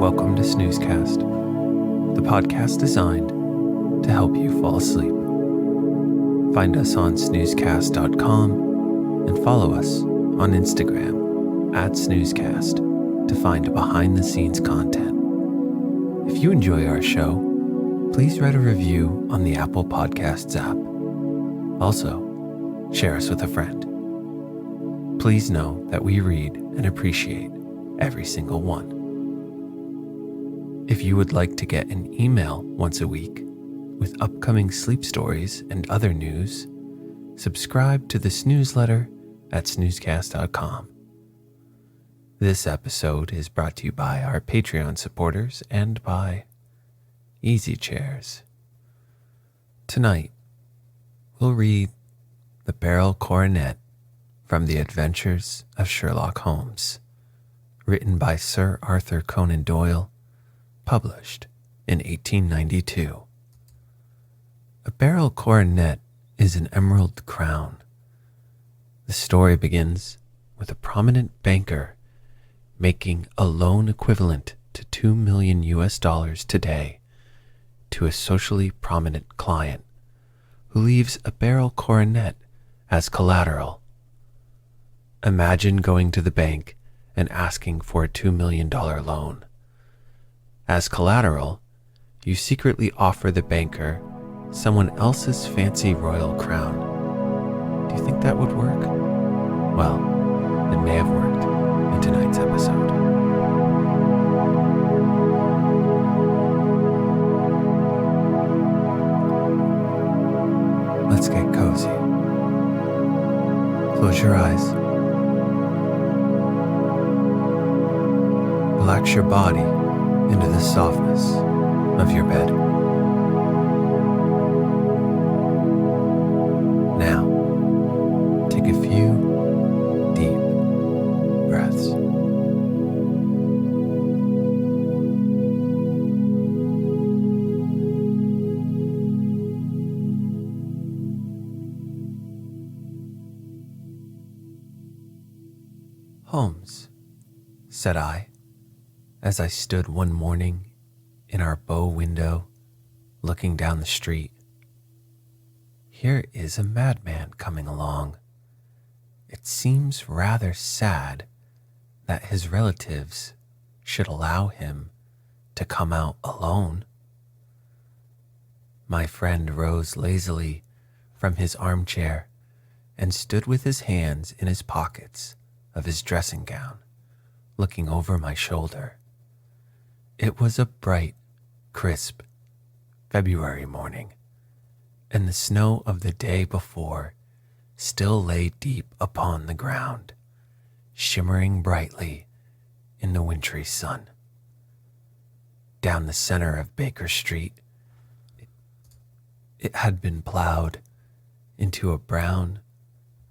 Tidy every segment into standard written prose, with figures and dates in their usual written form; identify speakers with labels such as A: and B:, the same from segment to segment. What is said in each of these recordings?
A: Welcome to Snoozecast, the podcast designed to help you fall asleep. Find us on snoozecast.com and follow us on Instagram @snoozecast to find behind-the-scenes content. If you enjoy our show, please write a review on the Apple Podcasts app. Also, share us with a friend. Please know that we read and appreciate every single one. If you would like to get an email once a week with upcoming sleep stories and other news, subscribe to the Snoozeletter at snoozecast.com. This episode is brought to you by our Patreon supporters and by Easy Chairs. Tonight, we'll read The Beryl Coronet from the Adventures of Sherlock Holmes, written by Sir Arthur Conan Doyle, published in 1892. A beryl coronet is an emerald crown. The story begins with a prominent banker making a loan equivalent to $2 million today to a socially prominent client who leaves a beryl coronet as collateral. Imagine going to the bank and asking for a $2 million loan. As collateral, you secretly offer the banker someone else's fancy royal crown. Do you think that would work? Well, it may have worked in tonight's episode. Let's get cozy. Close your eyes. Relax your body into the softness of your bed. Now, take a few deep breaths. Holmes, said I, as I stood one morning in our bow window looking down the street. Here is a madman coming along. It seems rather sad that his relatives should allow him to come out alone. My friend rose lazily from his armchair and stood with his hands in his pockets of his dressing gown, looking over my shoulder. It was a bright, crisp February morning, and the snow of the day before still lay deep upon the ground, shimmering brightly in the wintry sun. Down the center of Baker Street, it had been plowed into a brown,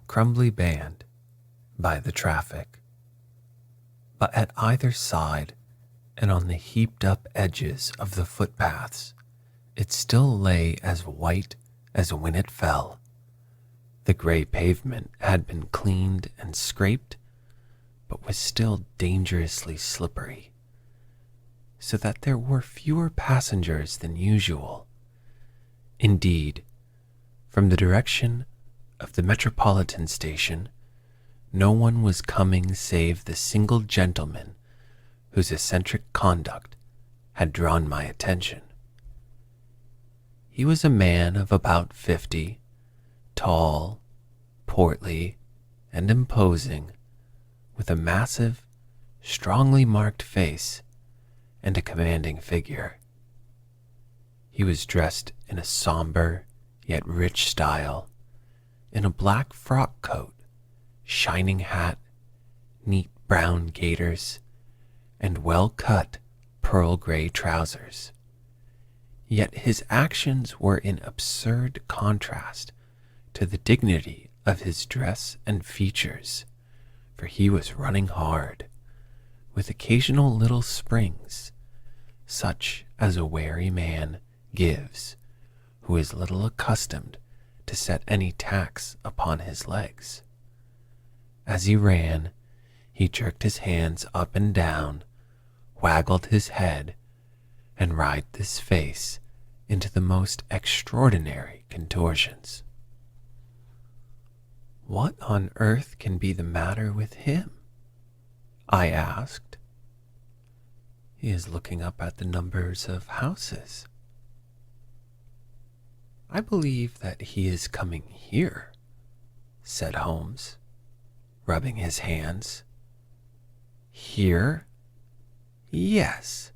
A: crumbly band by the traffic. But at either side and on the heaped-up edges of the footpaths, it still lay as white as when it fell. The gray pavement had been cleaned and scraped, but was still dangerously slippery, so that there were fewer passengers than usual. Indeed, from the direction of the Metropolitan Station, no one was coming save the single gentleman whose eccentric conduct had drawn my attention. He was a man of about 50, tall, portly, and imposing, with a massive, strongly marked face and a commanding figure. He was dressed in a somber yet rich style, in a black frock coat, shining hat, neat brown gaiters, and well-cut pearl gray trousers. Yet his actions were in absurd contrast to the dignity of his dress and features, for he was running hard, with occasional little springs, such as a wary man gives who is little accustomed to set any tax upon his legs. As he ran, he jerked his hands up and down, waggled his head and writhed his face into the most extraordinary contortions. "What on earth can be the matter with him?" I asked. "He is looking up at the numbers of houses." "I believe that he is coming here," said Holmes, rubbing his hands. "Here? Yes,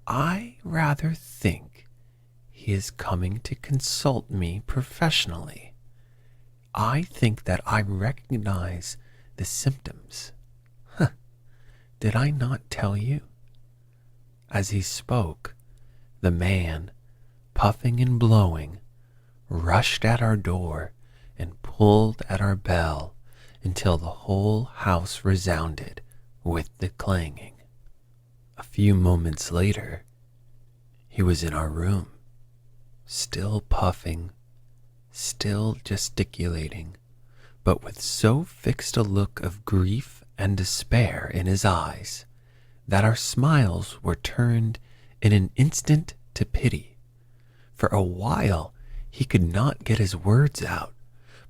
A: I rather think he is coming to consult me professionally. I think that I recognize the symptoms. Did I not tell you?" As he spoke, the man, puffing and blowing, rushed at our door and pulled at our bell until the whole house resounded with the clanging. A few moments later, he was in our room, still puffing, still gesticulating, but with so fixed a look of grief and despair in his eyes that our smiles were turned in an instant to pity. For a while he could not get his words out,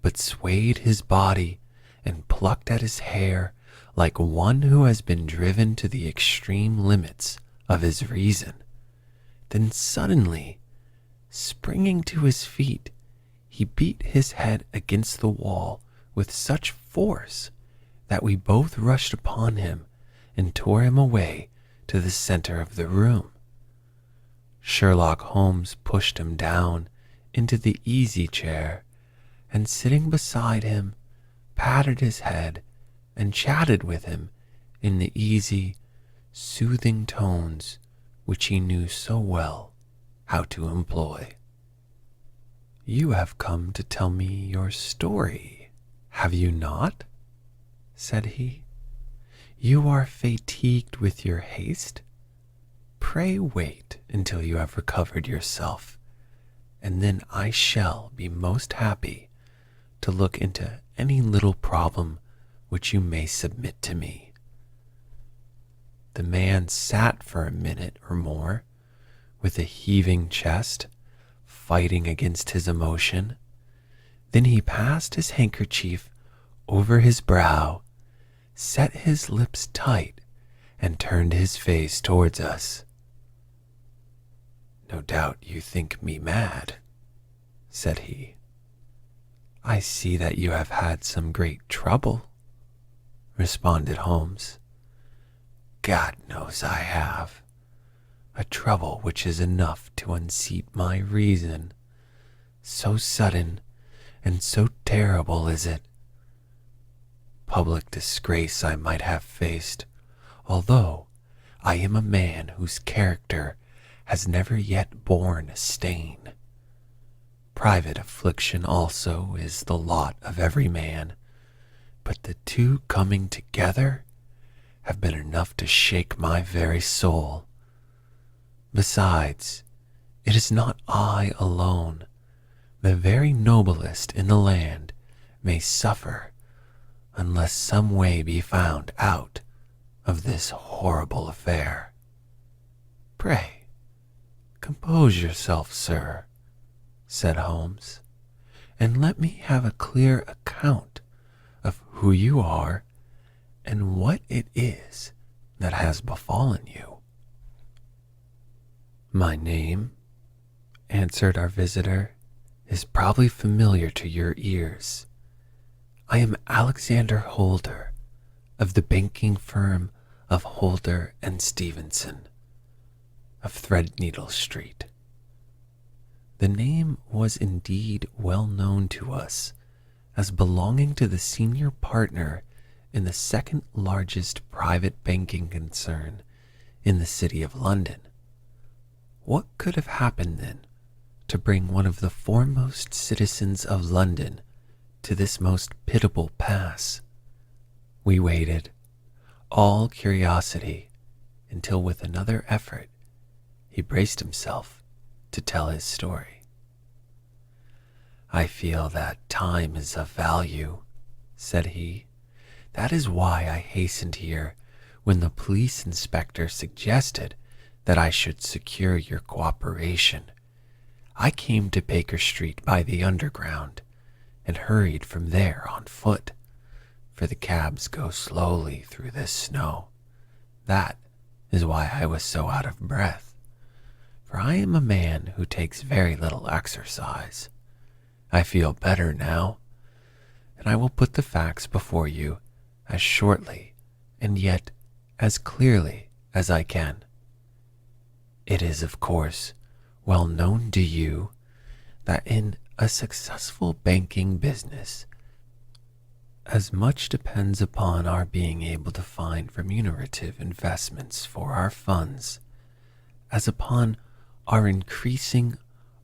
A: but swayed his body and plucked at his hair like one who has been driven to the extreme limits of his reason. Then suddenly, springing to his feet, he beat his head against the wall with such force that we both rushed upon him and tore him away to the center of the room. Sherlock Holmes pushed him down into the easy chair and, sitting beside him, patted his head and chatted with him in the easy, soothing tones which he knew so well how to employ. "You have come to tell me your story, have you not?" said he. "You are fatigued with your haste? Pray wait until you have recovered yourself, and then I shall be most happy to look into any little problem which you may submit to me." The man sat for a minute or more with a heaving chest, fighting against his emotion. Then he passed his handkerchief over his brow, set his lips tight, and turned his face towards us. "No doubt you think me mad," said he. "I see that you have had some great trouble," responded Holmes. "God knows I have. A trouble which is enough to unseat my reason. So sudden and so terrible is it. Public disgrace I might have faced, although I am a man whose character has never yet borne a stain. Private affliction also is the lot of every man, but the two coming together have been enough to shake my very soul. Besides, it is not I alone. The very noblest in the land may suffer unless some way be found out of this horrible affair. Pray, compose yourself, sir," said Holmes, "and let me have a clear account of who you are and what it is that has befallen you." "My name," answered our visitor, "is probably familiar to your ears. I am Alexander Holder, of the banking firm of Holder and Stevenson, of Threadneedle Street." The name was indeed well known to us as belonging to the senior partner in the second largest private banking concern in the city of London. What could have happened then to bring one of the foremost citizens of London to this most pitiable pass? We waited, all curiosity, until with another effort he braced himself to tell his story. "I feel that time is of value," said he. "That is why I hastened here when the police inspector suggested that I should secure your cooperation, I came to Baker Street by the Underground and hurried from there on foot, for the cabs go slowly through this snow. That is why I was so out of breath, for I am a man who takes very little exercise. I feel better now, and I will put the facts before you as shortly and yet as clearly as I can. It is, of course, well known to you that in a successful banking business, as much depends upon our being able to find remunerative investments for our funds as upon our increasing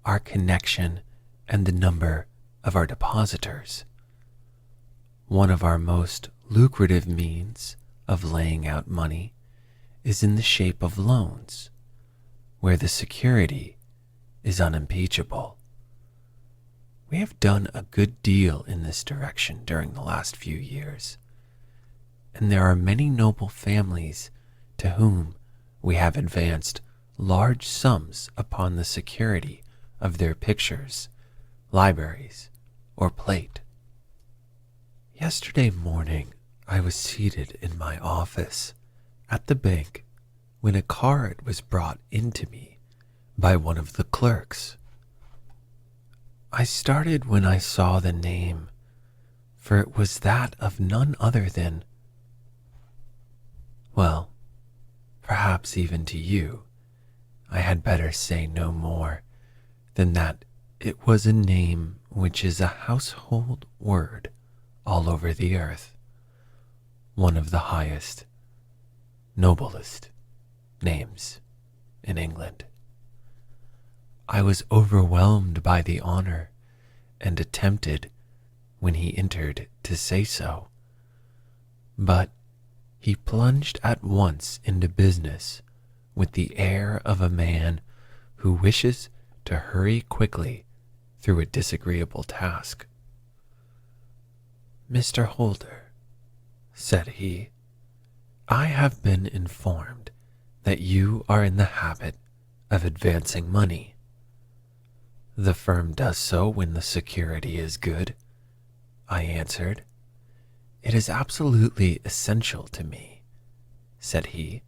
A: our connection and the number of our depositors. One of our most lucrative means of laying out money is in the shape of loans, where the security is unimpeachable. We have done a good deal in this direction during the last few years, and there are many noble families to whom we have advanced large sums upon the security of their pictures, libraries, or plate. Yesterday morning, I was seated in my office at the bank when a card was brought into me by one of the clerks. I started when I saw the name, for it was that of none other than, well, perhaps even to you, I had better say no more than that it was a name which is a household word all over the earth, one of the highest, noblest names in England. I was overwhelmed by the honor and attempted, when he entered, to say so, but he plunged at once into business with the air of a man who wishes to hurry quickly through a disagreeable task. "Mr. Holder," said he, "I have been informed that you are in the habit of advancing money." "The firm does so when the security is good," I answered. "It is absolutely essential to me," said he,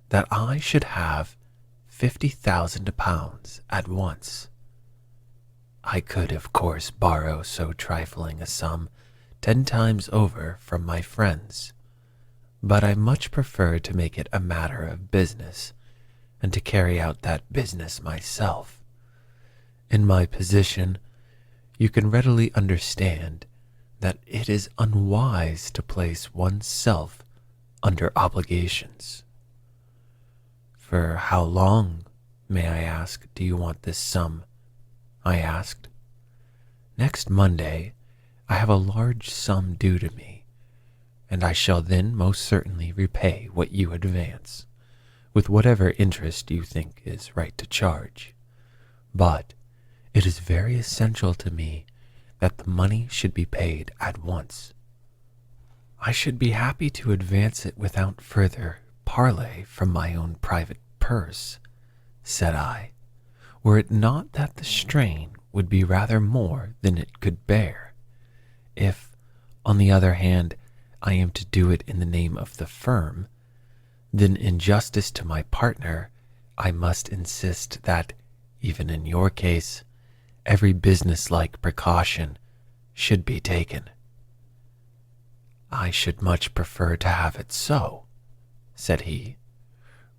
A: "that I should have £50,000 at once. I could, of course, borrow so trifling a sum 10 times over from my friends, but I much prefer to make it a matter of business and to carry out that business myself. In my position, you can readily understand that it is unwise to place oneself under obligations." "For how long, may I ask, do you want this sum?" I asked. "Next Monday, I have a large sum due to me, and I shall then most certainly repay what you advance, with whatever interest you think is right to charge. But it is very essential to me that the money should be paid at once." "I should be happy to advance it without further parley from my own private purse," said I, "were it not that the strain would be rather more than it could bear. If, on the other hand, I am to do it in the name of the firm, then in justice to my partner, I must insist that, even in your case, every business-like precaution should be taken." "I should much prefer to have it so," said he,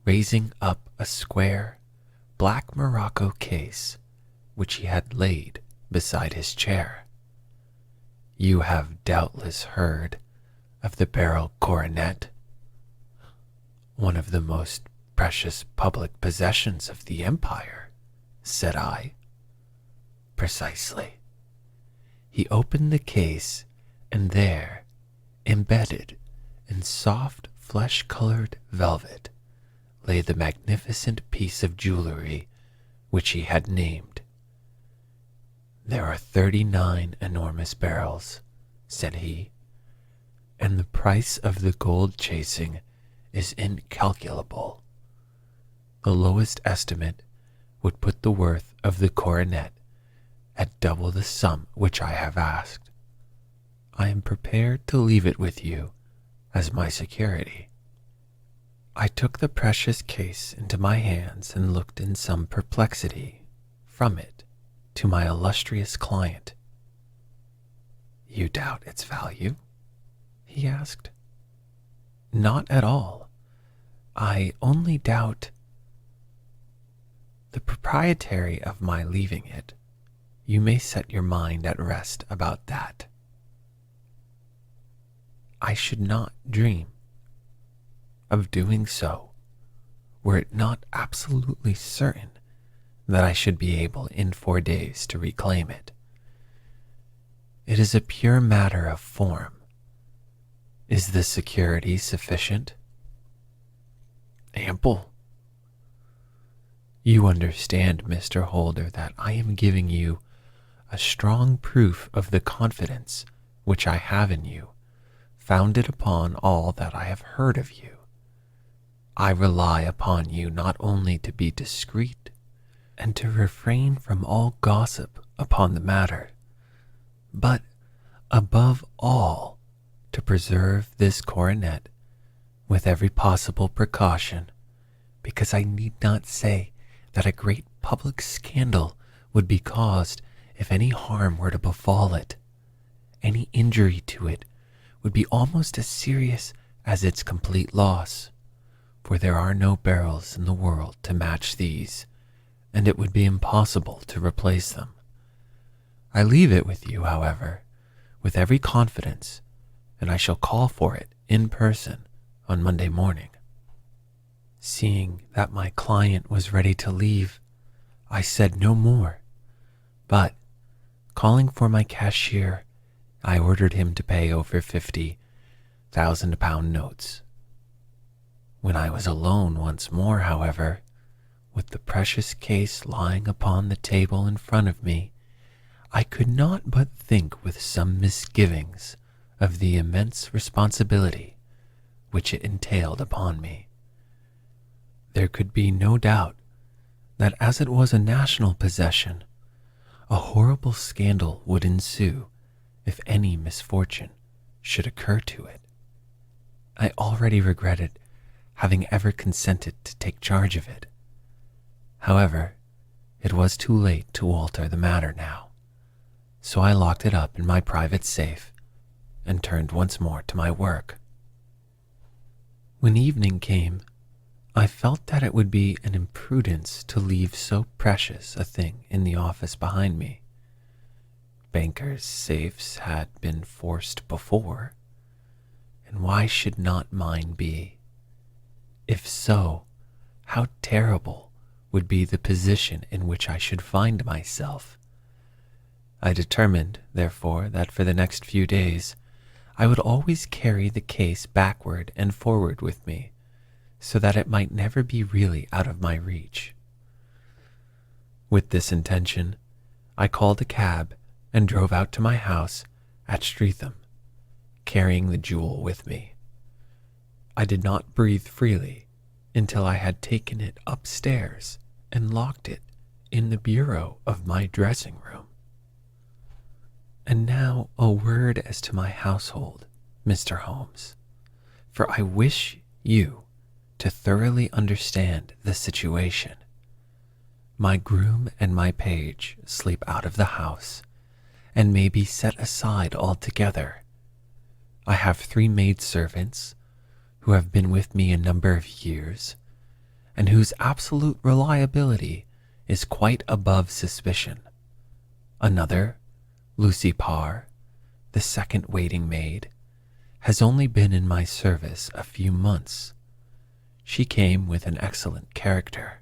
A: raising up a square, black morocco case which he had laid beside his chair. "You have doubtless heard of the Beryl Coronet, one of the most precious public possessions of the empire," said I. "Precisely." He opened the case, and there, embedded in soft flesh-colored velvet, lay the magnificent piece of jewelry which he had named. "There are 39 enormous barrels," said he, "and the price of the gold chasing is incalculable. The lowest estimate would put the worth of the coronet at double the sum which I have asked. I am prepared to leave it with you as my security." I took the precious case into my hands and looked in some perplexity from it to my illustrious client. "You doubt its value?" he asked. "Not at all. I only doubt the propriety of my leaving it. You may set your mind at rest about that. I should not dream of doing so were it not absolutely certain that I should be able in 4 days to reclaim it. It is a pure matter of form. Is the security sufficient?" "Ample." "You understand, Mr. Holder, that I am giving you a strong proof of the confidence which I have in you, founded upon all that I have heard of you. I rely upon you not only to be discreet and to refrain from all gossip upon the matter, but above all to preserve this coronet with every possible precaution, because I need not say that a great public scandal would be caused if any harm were to befall it. Any injury to it would be almost as serious as its complete loss, for there are no barrels in the world to match these, and it would be impossible to replace them. I leave it with you, however, with every confidence, and I shall call for it in person on Monday morning." Seeing that my client was ready to leave, I said no more, but, calling for my cashier, I ordered him to pay over 50,000 notes. When I was alone once more, however, with the precious case lying upon the table in front of me, I could not but think with some misgivings of the immense responsibility which it entailed upon me. There could be no doubt that as it was a national possession, a horrible scandal would ensue if any misfortune should occur to it. I already regretted having ever consented to take charge of it. However, it was too late to alter the matter now, so I locked it up in my private safe and turned once more to my work. When evening came, I felt that it would be an imprudence to leave so precious a thing in the office behind me. Bankers' safes had been forced before, and why should not mine be? If so, how terrible would be the position in which I should find myself. I determined, therefore, that for the next few days I would always carry the case backward and forward with me, so that it might never be really out of my reach. With this intention, I called a cab and drove out to my house at Streatham, carrying the jewel with me. I did not breathe freely until I had taken it upstairs and locked it in the bureau of my dressing room. And now a word as to my household, Mr. Holmes, for I wish you to thoroughly understand the situation. My groom and my page sleep out of the house and may be set aside altogether. I have 3 maidservants who have been with me a number of years and whose absolute reliability is quite above suspicion. Another, Lucy Parr, the second waiting maid, has only been in my service a few months. She came with an excellent character,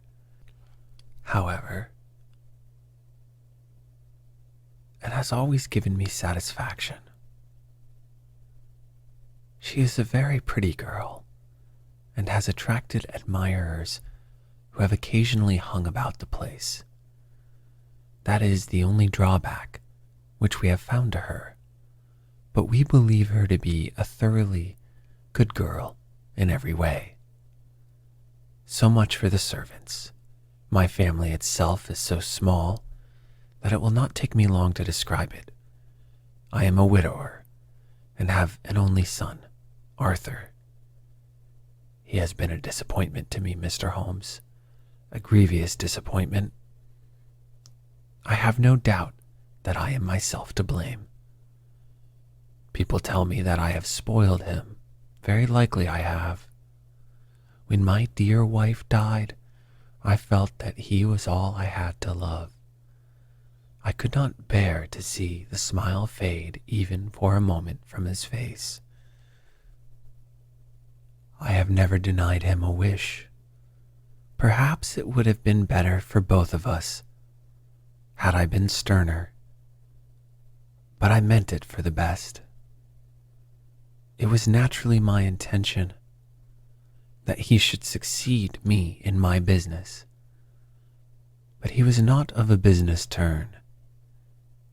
A: however, and has always given me satisfaction. She is a very pretty girl and has attracted admirers who have occasionally hung about the place. That is the only drawback which we have found to her, but we believe her to be a thoroughly good girl in every way. So much for the servants. My family itself is so small that it will not take me long to describe it. I am a widower and have an only son, Arthur. He has been a disappointment to me, Mr. Holmes, a grievous disappointment. I have no doubt that I am myself to blame. People tell me that I have spoiled him. Very likely I have. When my dear wife died, I felt that he was all I had to love. I could not bear to see the smile fade even for a moment from his face. I have never denied him a wish. Perhaps it would have been better for both of us had I been sterner, but I meant it for the best. It was naturally my intention that he should succeed me in my business, but he was not of a business turn.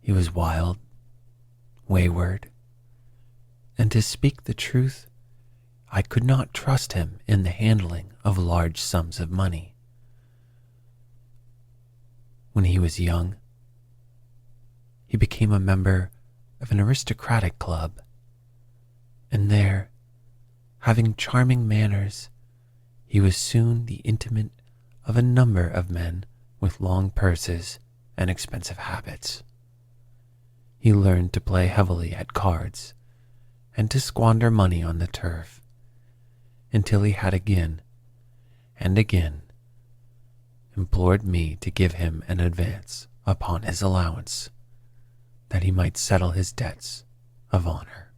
A: He was wild, wayward, and to speak the truth, I could not trust him in the handling of large sums of money. When he was young, he became a member of an aristocratic club, and there, having charming manners, he was soon the intimate of a number of men with long purses and expensive habits. He learned to play heavily at cards and to squander money on the turf, until he had again and again implored me to give him an advance upon his allowance, that he might settle his debts of honor.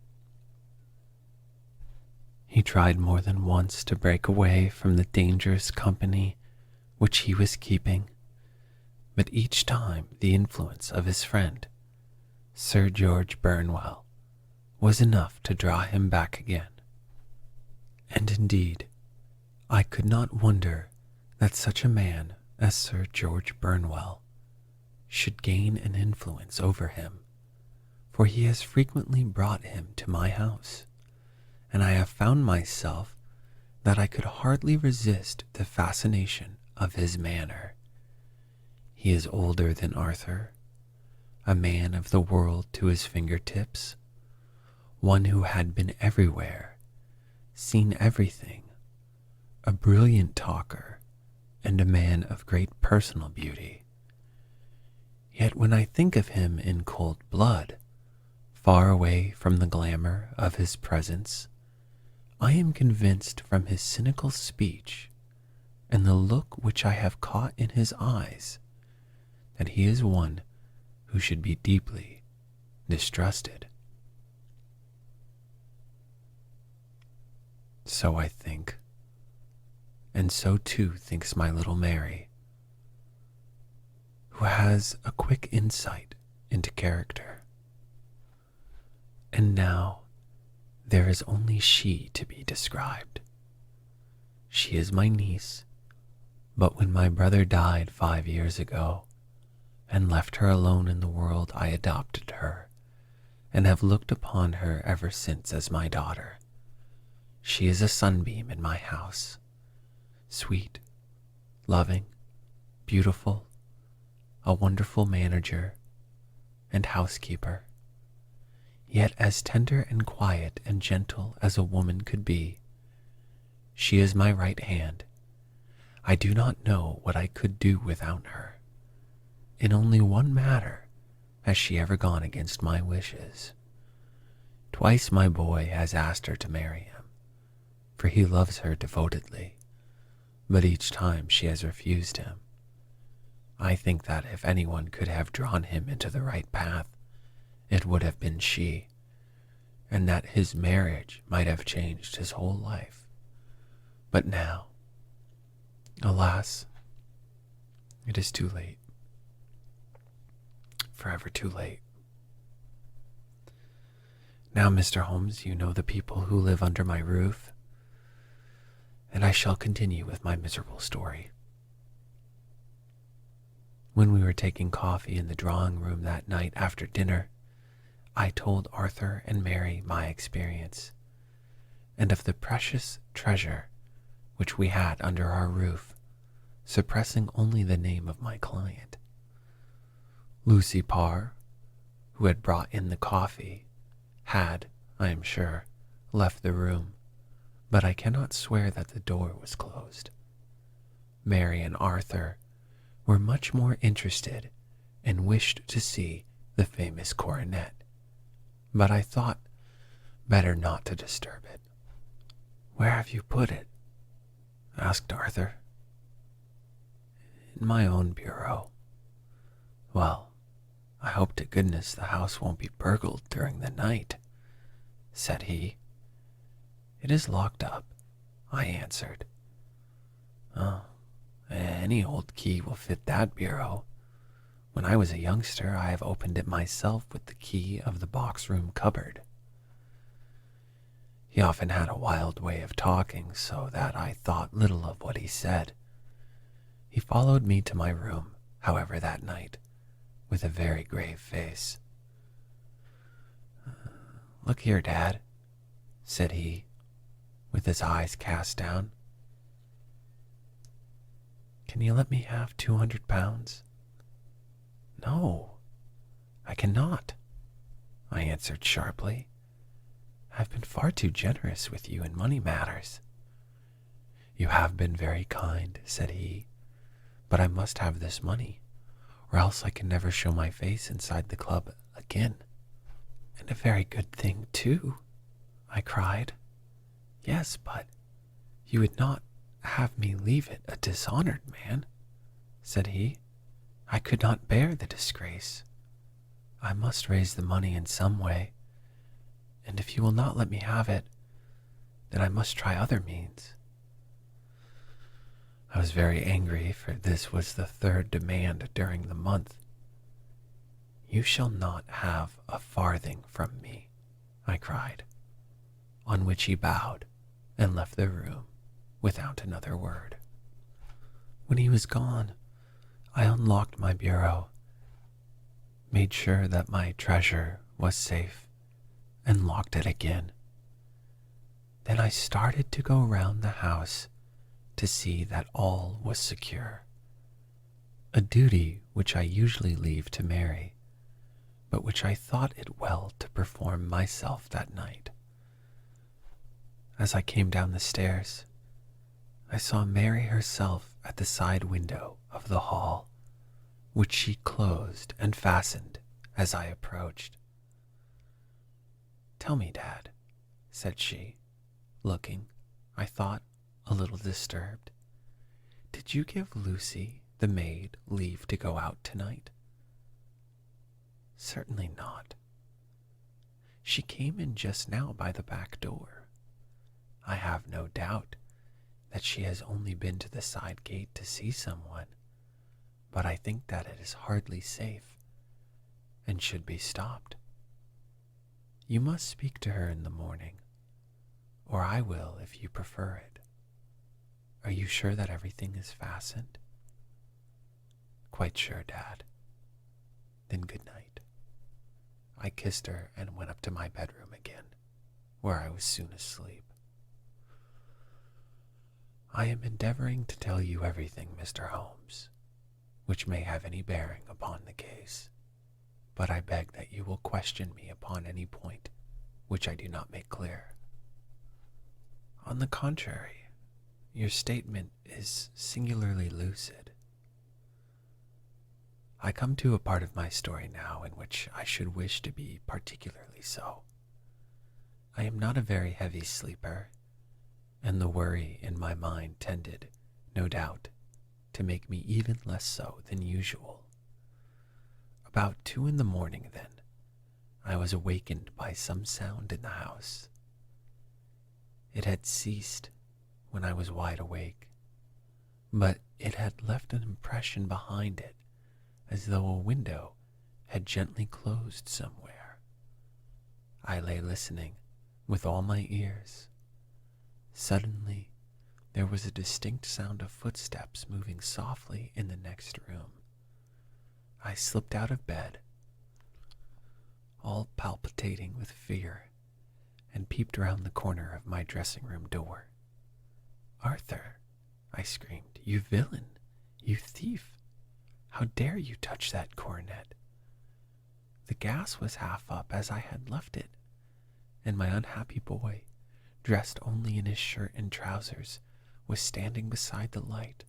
A: He tried more than once to break away from the dangerous company which he was keeping, but each time the influence of his friend, Sir George Burnwell, was enough to draw him back again. And indeed, I could not wonder that such a man as Sir George Burnwell should gain an influence over him, for he has frequently brought him to my house, and I have found myself that I could hardly resist the fascination of his manner. He is older than Arthur, a man of the world to his fingertips, one who had been everywhere, seen everything, a brilliant talker, and a man of great personal beauty. Yet when I think of him in cold blood, far away from the glamour of his presence, I am convinced from his cynical speech and the look which I have caught in his eyes that he is one who should be deeply distrusted. So I think, and so too thinks my little Mary, who has a quick insight into character. And now there is only she to be described. She is my niece, but when my brother died 5 years ago and left her alone in the world, I adopted her and have looked upon her ever since as my daughter. She is a sunbeam in my house, sweet, loving, beautiful, a wonderful manager and housekeeper, yet as tender and quiet and gentle as a woman could be. She is my right hand. I do not know what I could do without her. In only one matter has she ever gone against my wishes. Twice my boy has asked her to marry him, for he loves her devotedly, but each time she has refused him. I think that if anyone could have drawn him into the right path, it would have been she, and that his marriage might have changed his whole life. But now, alas, it is too late. Forever too late. Now, Mr. Holmes, you know the people who live under my roof, and I shall continue with my miserable story. When we were taking coffee in the drawing room that night after dinner, I told Arthur and Mary my experience, and of the precious treasure which we had under our roof, suppressing only the name of my client. Lucy Parr, who had brought in the coffee, had, I am sure, left the room, but I cannot swear that the door was closed. Mary and Arthur were much more interested and wished to see the famous coronet, but I thought better not to disturb it. "Where have you put it?" asked Arthur. "In my own bureau." "Well, I hope to goodness the house won't be burgled during the night," said he. "It is locked up," I answered. "Oh, any old key will fit that bureau. When I was a youngster, I have opened it myself with the key of the box-room cupboard." He often had a wild way of talking, so that I thought little of what he said. He followed me to my room, however, that night, with a very grave face. "Look here, Dad," said he, with his eyes cast down. "Can you let me have 200 pounds? "No, I cannot," I answered sharply. "I've been far too generous with you in money matters." "You have been very kind," said he, "but I must have this money, or else I can never show my face inside the club again." "And a very good thing, too," I cried. "Yes, but you would not have me leave it a dishonored man," said he. "I could not bear the disgrace. I must raise the money in some way, and if you will not let me have it, then I must try other means." I was very angry, for this was the third demand during the month. "You shall not have a farthing from me," I cried, on which he bowed and left the room without another word. When he was gone, I unlocked my bureau, made sure that my treasure was safe, and locked it again. Then I started to go round the house to see that all was secure, a duty which I usually leave to Mary, but which I thought it well to perform myself that night. As I came down the stairs, I saw Mary herself at the side window of the hall, which she closed and fastened as I approached. "Tell me, Dad," said she, looking, I thought, a little disturbed, "did you give Lucy, the maid, leave to go out tonight?" "Certainly not. She came in just now by the back door. I have no doubt that she has only been to the side gate to see someone, but I think that it is hardly safe and should be stopped. You must speak to her in the morning, or I will if you prefer it. Are you sure that everything is fastened?" "Quite sure, Dad." "Then good night." I kissed her and went up to my bedroom again, where I was soon asleep. I am endeavoring to tell you everything, Mr. Holmes, which may have any bearing upon the case, but I beg that you will question me upon any point which I do not make clear. On the contrary, your statement is singularly lucid. I come to a part of my story now in which I should wish to be particularly so. I am not a very heavy sleeper, and the worry in my mind tended, no doubt, to make me even less so than usual. About 2 in the morning, then, I was awakened by some sound in the house. It had ceased when I was wide awake, but it had left an impression behind it as though a window had gently closed somewhere. I lay listening with all my ears. Suddenly, there was a distinct sound of footsteps moving softly in the next room. I slipped out of bed, all palpitating with fear, and peeped round the corner of my dressing-room door. "Arthur," I screamed, "you villain, you thief! How dare you touch that coronet?" The gas was half up as I had left it, and my unhappy boy, dressed only in his shirt and trousers, was standing beside the light,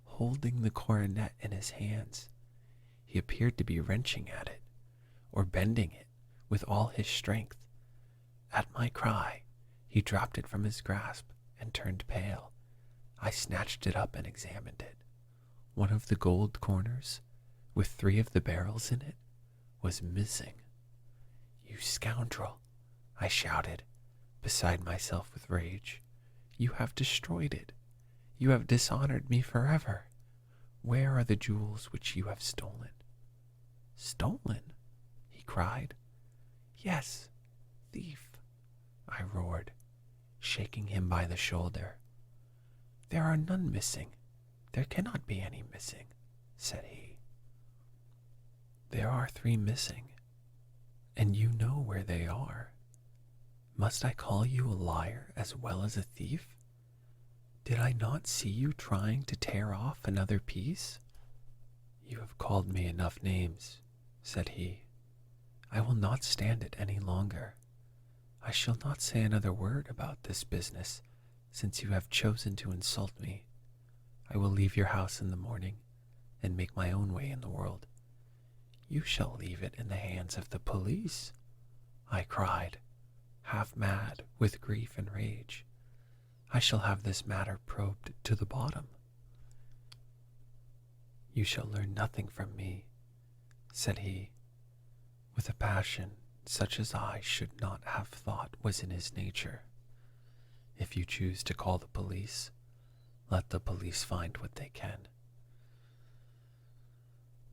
A: holding the coronet in his hands. He appeared to be wrenching at it, or bending it with all his strength. At my cry, he dropped it from his grasp and turned pale. I snatched it up and examined it. One of the gold corners, with 3 of the barrels in it, was missing. "You scoundrel!" I shouted, beside myself with rage. "You have destroyed it. You have dishonored me forever. Where are the jewels which you have stolen?" "Stolen?" he cried. "Yes, thief," I roared, shaking him by the shoulder. "There are none missing. There cannot be any missing," said he. "There are 3 missing, and you know where they are. Must I call you a liar as well as a thief? Did I not see you trying to tear off another piece?" "You have called me enough names," said he. "I will not stand it any longer. I shall not say another word about this business, since you have chosen to insult me. I will leave your house in the morning, and make my own way in the world." "You shall leave it in the hands of the police," I cried, half mad with grief and rage. "I shall have this matter probed to the bottom." "You shall learn nothing from me," said he, with a passion such as I should not have thought was in his nature. "If you choose to call the police, let the police find what they can."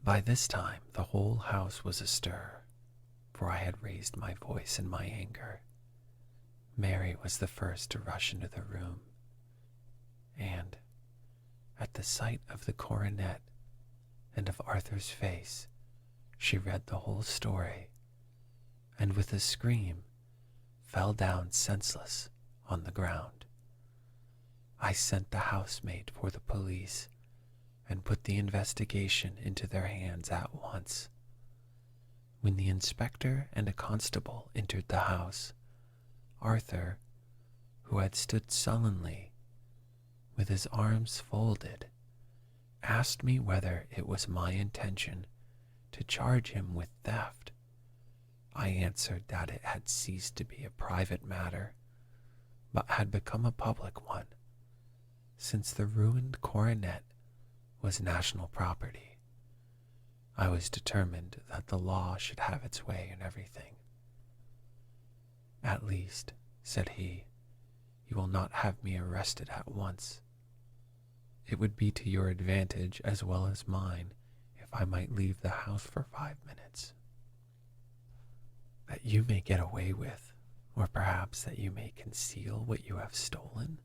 A: By this time the whole house was astir, for I had raised my voice in my anger. Mary was the first to rush into the room, and, at the sight of the coronet and of Arthur's face, she read the whole story, and with a scream fell down senseless on the ground. I sent the housemaid for the police and put the investigation into their hands at once. When the inspector and a constable entered the house, Arthur, who had stood sullenly with his arms folded, asked me whether it was my intention to charge him with theft. I answered that it had ceased to be a private matter, but had become a public one, since the ruined coronet was national property. I was determined that the law should have its way in everything. "At least," said he, "you will not have me arrested at once. It would be to your advantage as well as mine if I might leave the house for 5 minutes." "That you may get away with, or perhaps that you may conceal what you have stolen?"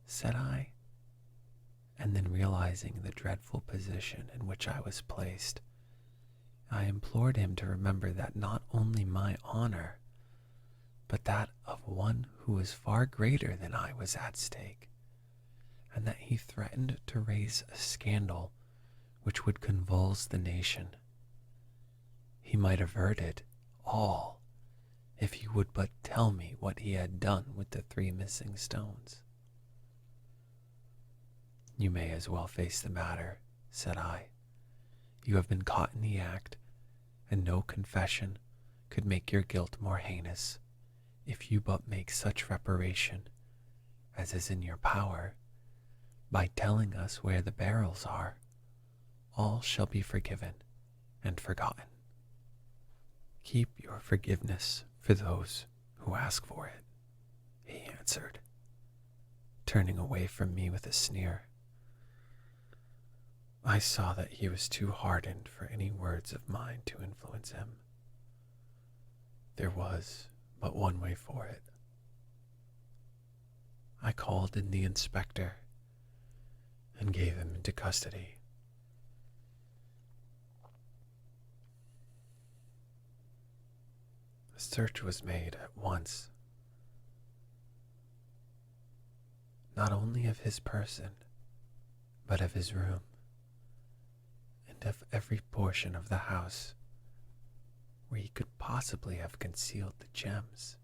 A: said I. And then, realizing the dreadful position in which I was placed, I implored him to remember that not only my honor, but that of one who was far greater than I was at stake, and that he threatened to raise a scandal which would convulse the nation. He might avert it all if he would but tell me what he had done with the 3 missing stones. "You may as well face the matter," said I. "You have been caught in the act, and no confession could make your guilt more heinous. If you but make such reparation as is in your power, by telling us where the barrels are, all shall be forgiven and forgotten." "Keep your forgiveness for those who ask for it," he answered, turning away from me with a sneer. I saw that he was too hardened for any words of mine to influence him. There was but one way for it. I called in the inspector and gave him into custody. A search was made at once. not only of his person, but of his room, and of every portion of the house where he could possibly have concealed the gems.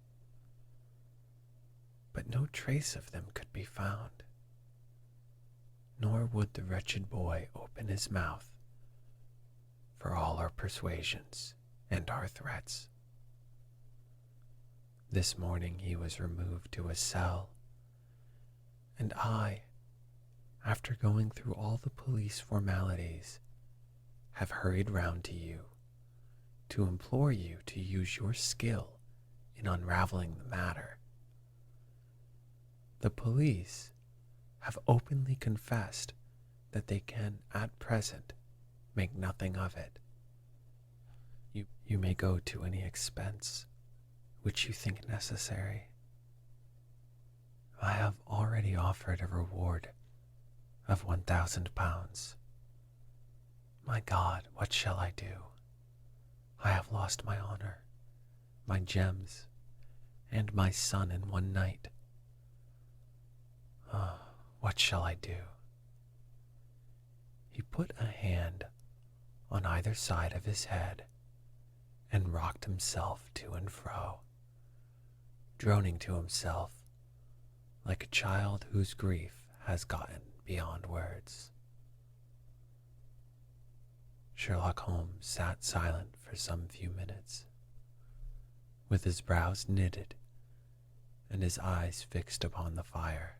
A: But no trace of them could be found, nor would the wretched boy open his mouth for all our persuasions and our threats. This morning he was removed to a cell, and I, after going through all the police formalities, have hurried round to you to implore you to use your skill in unraveling the matter. The police have openly confessed that they can, at present, make nothing of it. You may go to any expense which you think necessary. I have already offered a reward of £1,000. My God, what shall I do? I have lost my honor, my gems, and my son in one night. What shall I do? He put a hand on either side of his head and rocked himself to and fro, droning to himself like a child whose grief has gotten beyond words. Sherlock Holmes sat silent for some few minutes, with his brows knitted and his eyes fixed upon the fire.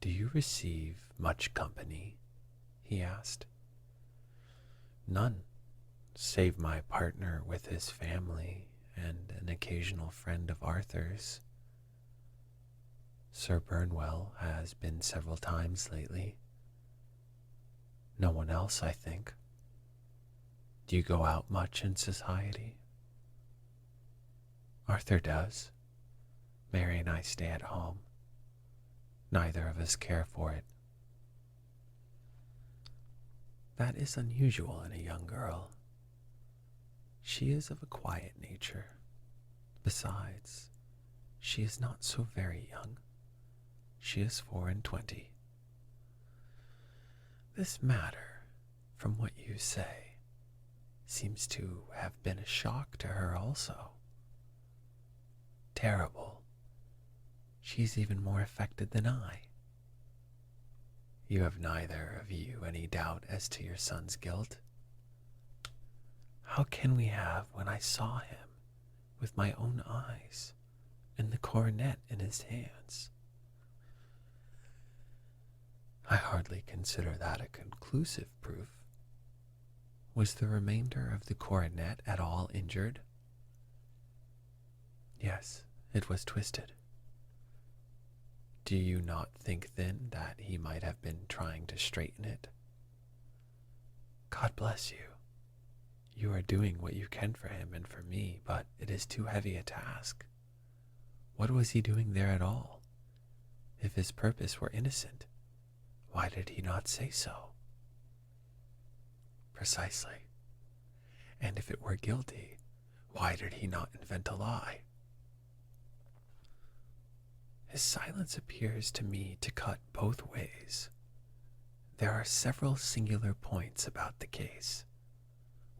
A: "Do you receive much company?" he asked. "None, save my partner with his family and an occasional friend of Arthur's. Sir Burnwell has been several times lately. No one else, I think. Do you go out much in society?" "Arthur does. Mary and I stay at home. Neither of us care for it." "That is unusual in a young girl. She is of a quiet nature. Besides, she is not so very young. She is 24. This matter, from what you say, seems to have been a shock to her also. Terrible. She's even more affected than I. You have neither of you any doubt as to your son's guilt?" "How can we have when I saw him with my own eyes and the coronet in his hands?" "I hardly consider that a conclusive proof. Was the remainder of the coronet at all injured?" "Yes, it was twisted." "Do you not think then that he might have been trying to straighten it?" "God bless you. You are doing what you can for him and for me, but it is too heavy a task. What was he doing there at all? If his purpose were innocent, why did he not say so?" "Precisely. And if it were guilty, why did he not invent a lie?" "His silence appears to me to cut both ways. There are several singular points about the case.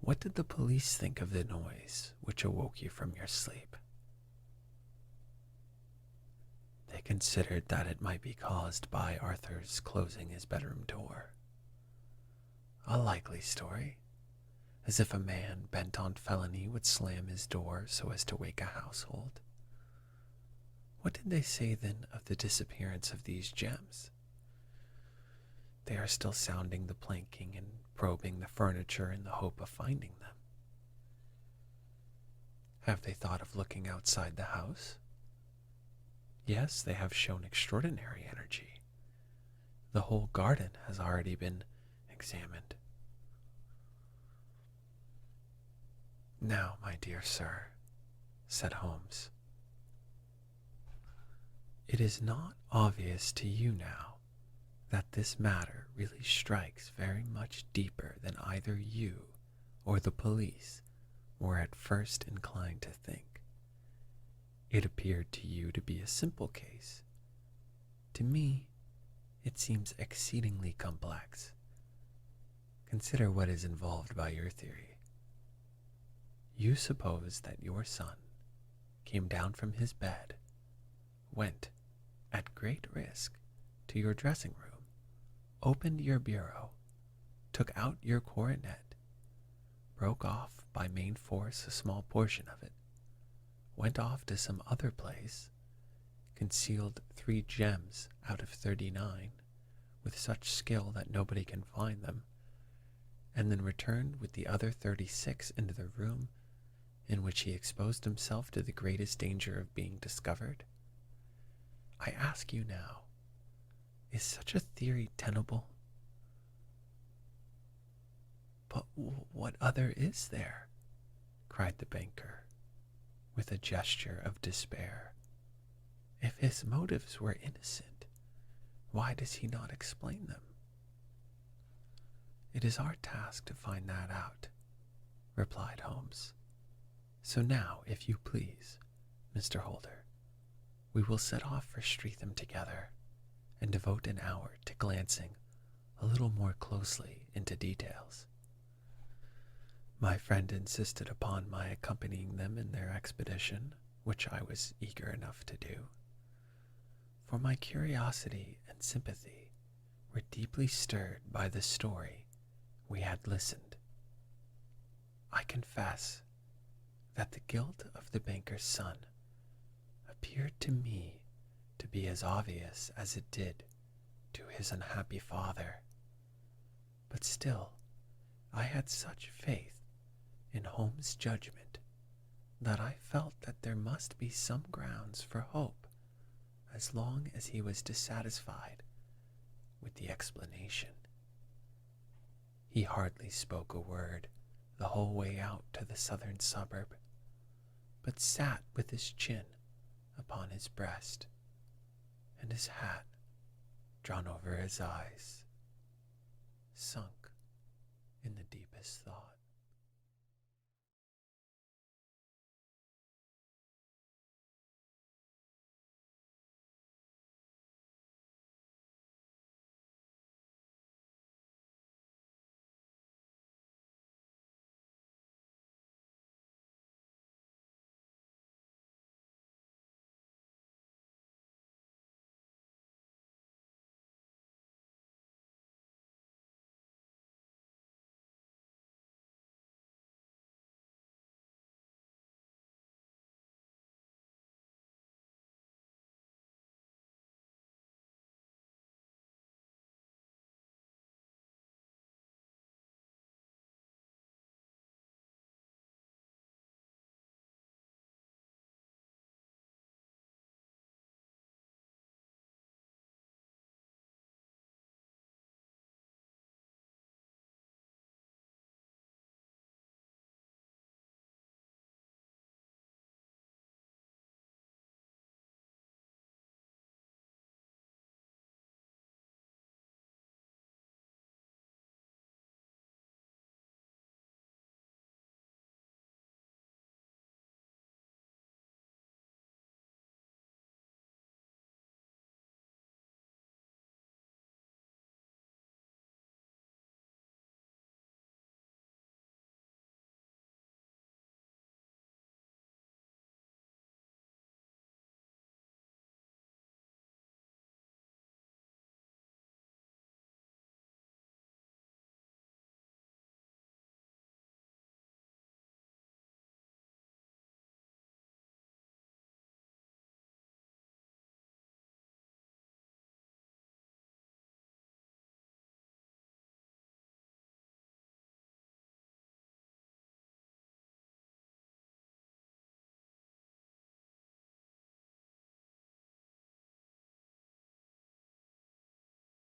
A: What did the police think of the noise which awoke you from your sleep?" "They considered that it might be caused by Arthur's closing his bedroom door. A likely story, as if a man bent on felony would slam his door so as to wake a household. What did they say then of the disappearance of these gems?" "They are still sounding the planking and probing the furniture in the hope of finding them." "Have they thought of looking outside the house?" "Yes, they have shown extraordinary energy. The whole garden has already been examined." "Now, my dear sir," said Holmes, "it is not obvious to you now that this matter really strikes very much deeper than either you or the police were at first inclined to think. It appeared to you to be a simple case, To me, it seems exceedingly complex. Consider what is involved by your theory. You suppose that your son came down from his bed, went, at great risk, to your dressing room, opened your bureau, took out your coronet, broke off by main force a small portion of it, went off to some other place, concealed 3 gems out of 39 with such skill that nobody can find them, and then returned with the other 36 into the room in which he exposed himself to the greatest danger of being discovered? I ask you now, is such a theory tenable? But what other is there? Cried the banker, with a gesture of despair. If his motives were innocent, why does he not explain them? It is our task to find that out, replied Holmes. So now, if you please, Mr. Holder, we will set off for Streatham together and devote an hour to glancing a little more closely into details. My friend insisted upon my accompanying them in their expedition, which I was eager enough to do, for my curiosity and sympathy were deeply stirred by the story we had listened. I confess that the guilt of the banker's son appeared to me to be as obvious as it did to his unhappy father, but still I had such faith in Holmes' judgment that I felt that there must be some grounds for hope as long as he was dissatisfied with the explanation. He hardly spoke a word the whole way out to the southern suburb, but sat with his chin upon his breast and his hat drawn over his eyes, sunk in the deepest thought.